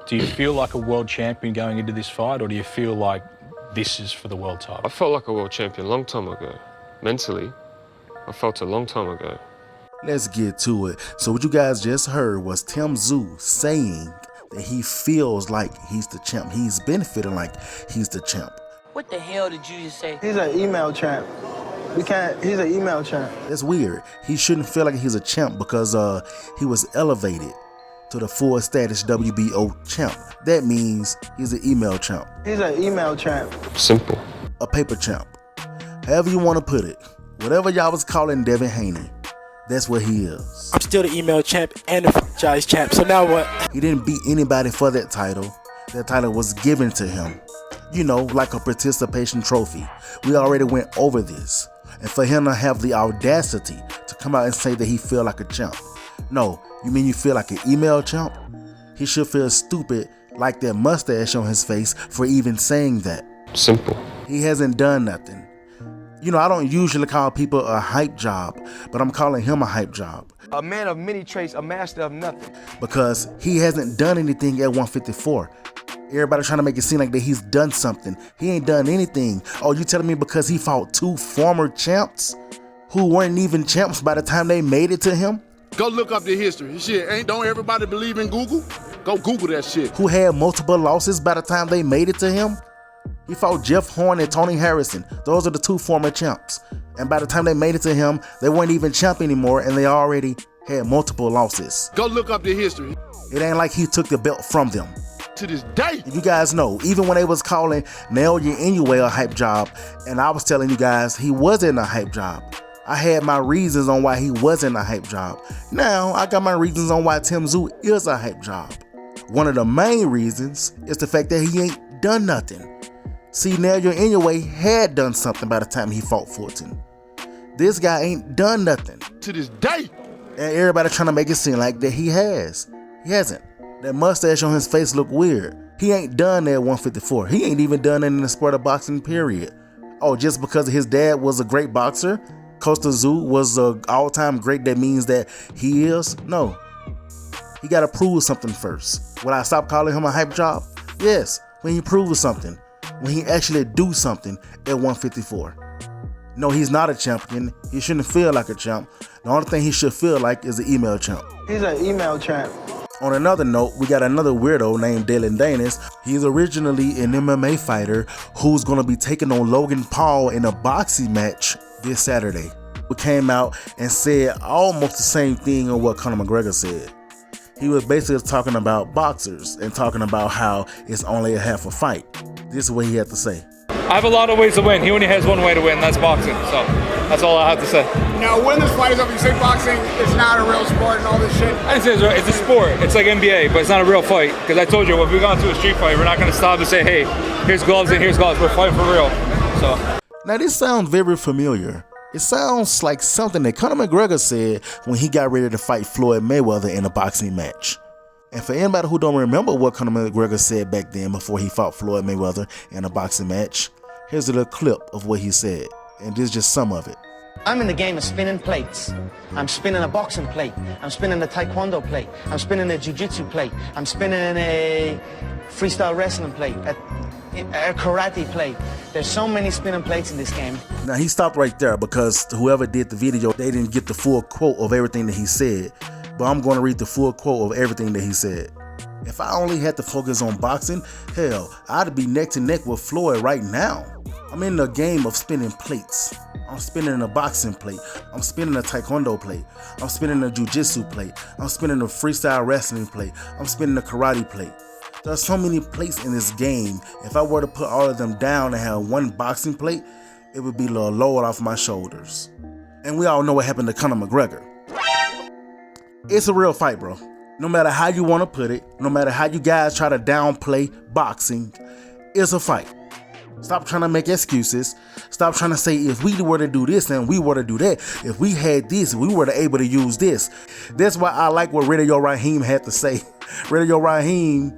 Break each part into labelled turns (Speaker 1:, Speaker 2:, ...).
Speaker 1: Do you feel like a world champion going into this fight, or do you feel like this is for the world title?
Speaker 2: I felt like a world champion a long time ago. Mentally, I felt a long time ago.
Speaker 3: Let's get to it. So what you guys just heard was Tszyu saying that he feels like he's the champ. He's been feeling like he's the champ.
Speaker 4: What the hell did you just say?
Speaker 5: He's an email champ. He's an email champ.
Speaker 3: That's weird. He shouldn't feel like he's a champ because he was elevated to the full status WBO champ. That means he's an email champ.
Speaker 5: He's an email champ.
Speaker 2: Simple.
Speaker 3: A paper champ. However you want to put it. Whatever y'all was calling Devin Haney, that's what he is.
Speaker 6: I'm still the email champ and the franchise champ, so now what?
Speaker 3: He didn't beat anybody for that title. That title was given to him. You know, like a participation trophy. We already went over this. And for him to have the audacity to come out and say that he feel like a champ. No, you mean you feel like an email champ? He should feel stupid like that mustache on his face for even saying that.
Speaker 2: Simple.
Speaker 3: He hasn't done nothing. You know, I don't usually call people a hype job, but I'm calling him a hype job.
Speaker 7: A man of many traits, a master of nothing.
Speaker 3: Because he hasn't done anything at 154. Everybody trying to make it seem like that he's done something. He ain't done anything. Oh, you telling me because he fought two former champs who weren't even champs by the time they made it to him?
Speaker 8: Go look up the history. Shit, don't everybody believe in Google? Go Google that shit.
Speaker 3: Who had multiple losses by the time they made it to him? He fought Jeff Horn and Tony Harrison. Those are the two former champs. And by the time they made it to him, they weren't even champ anymore and they already had multiple losses.
Speaker 8: Go look up the history.
Speaker 3: It ain't like he took the belt from them.
Speaker 8: To this day.
Speaker 3: You guys know, even when they was calling Naoya Inoue a hype job, and I was telling you guys he wasn't a hype job. I had my reasons on why he wasn't a hype job. Now, I got my reasons on why Tszyu is a hype job. One of the main reasons is the fact that he ain't done nothing. See, Naoya Inoue had done something by the time he fought Fulton. This guy ain't done nothing.
Speaker 8: To this day.
Speaker 3: And everybody trying to make it seem like that he has. He hasn't. That mustache on his face look weird. He ain't done that at 154. He ain't even done it in the sport of boxing, period. Oh, just because his dad was a great boxer, Coach Tszyu was an all-time great, that means that he is? No. He got to prove something first. Will I stop calling him a hype job? Yes, when he proves something. When he actually do something at 154. No, he's not a champion. He shouldn't feel like a champ. The only thing he should feel like is an email champ.
Speaker 5: He's an email champ.
Speaker 3: On another note, we got another weirdo named Dillon Danis. He's originally an MMA fighter who's going to be taking on Logan Paul in a boxing match this Saturday. He came out and said almost the same thing on what Conor McGregor said. He was basically talking about boxers and talking about how it's only a half a fight. This is what he had to say.
Speaker 9: I have a lot of ways to win. He only has one way to win, that's boxing. So that's all I have to say.
Speaker 10: Now, when this fight is up, you say boxing is not a real sport and all this shit.
Speaker 9: I didn't say it's a sport. It's like NBA, but it's not a real fight. Because I told you, if we got into a street fight, we're not going to stop and say, hey, here's gloves and here's gloves. We're fighting for real. So.
Speaker 3: Now, this sounds very familiar. It sounds like something that Conor McGregor said when he got ready to fight Floyd Mayweather in a boxing match. And for anybody who don't remember what Conor McGregor said back then before he fought Floyd Mayweather in a boxing match, here's a little clip of what he said. And this is just some of it.
Speaker 11: I'm in the game of spinning plates. I'm spinning a boxing plate. I'm spinning a taekwondo plate. I'm spinning a jiu-jitsu plate. I'm spinning a freestyle wrestling plate, a karate plate. There's so many spinning plates in this game.
Speaker 3: Now, he stopped right there because whoever did the video, they didn't get the full quote of everything that he said. But I'm going to read the full quote of everything that he said. If I only had to focus on boxing, hell, I'd be neck to neck with Floyd right now. I'm in the game of spinning plates. I'm spinning a boxing plate. I'm spinning a taekwondo plate. I'm spinning a jiu-jitsu plate. I'm spinning a freestyle wrestling plate. I'm spinning a karate plate. There are so many plates in this game. If I were to put all of them down and have one boxing plate, it would be lowered off my shoulders. And we all know what happened to Conor McGregor. It's a real fight, bro. No matter how you want to put it, no matter how you guys try to downplay boxing, it's a fight. Stop trying to make excuses. Stop trying to say if we were to do this and we were to do that, if we had this, we were able to use this. That's why I like what Radio Raheem had to say. Radio Raheem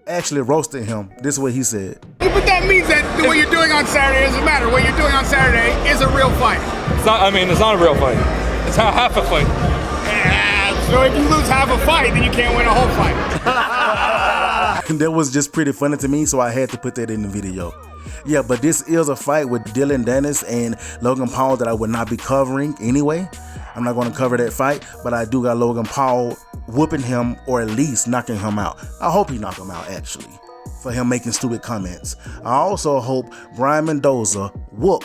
Speaker 3: actually roasted him. This is what he said.
Speaker 10: But that means that what you're doing on Saturday doesn't matter. What you're doing on Saturday is a real fight.
Speaker 9: It's not. I mean, it's not a real fight. It's half a fight.
Speaker 10: Yeah, so if you lose half a fight, then you can't win a whole fight.
Speaker 3: That was just pretty funny to me, so I had to put that in the video. Yeah, but this is a fight with Dillon Danis and Logan Paul that I would not be covering anyway. I'm not going to cover that fight, but I do got Logan Paul whooping him, or at least knocking him out. I hope he knock him out, actually, for him making stupid comments. I also hope Brian Mendoza whoop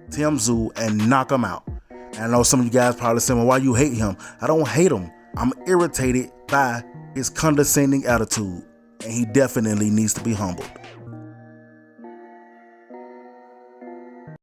Speaker 3: Tszyu and knock him out. And I know some of you guys probably saying, well, why you hate him? I don't hate him. I'm irritated by his condescending attitude, and he definitely needs to be humbled.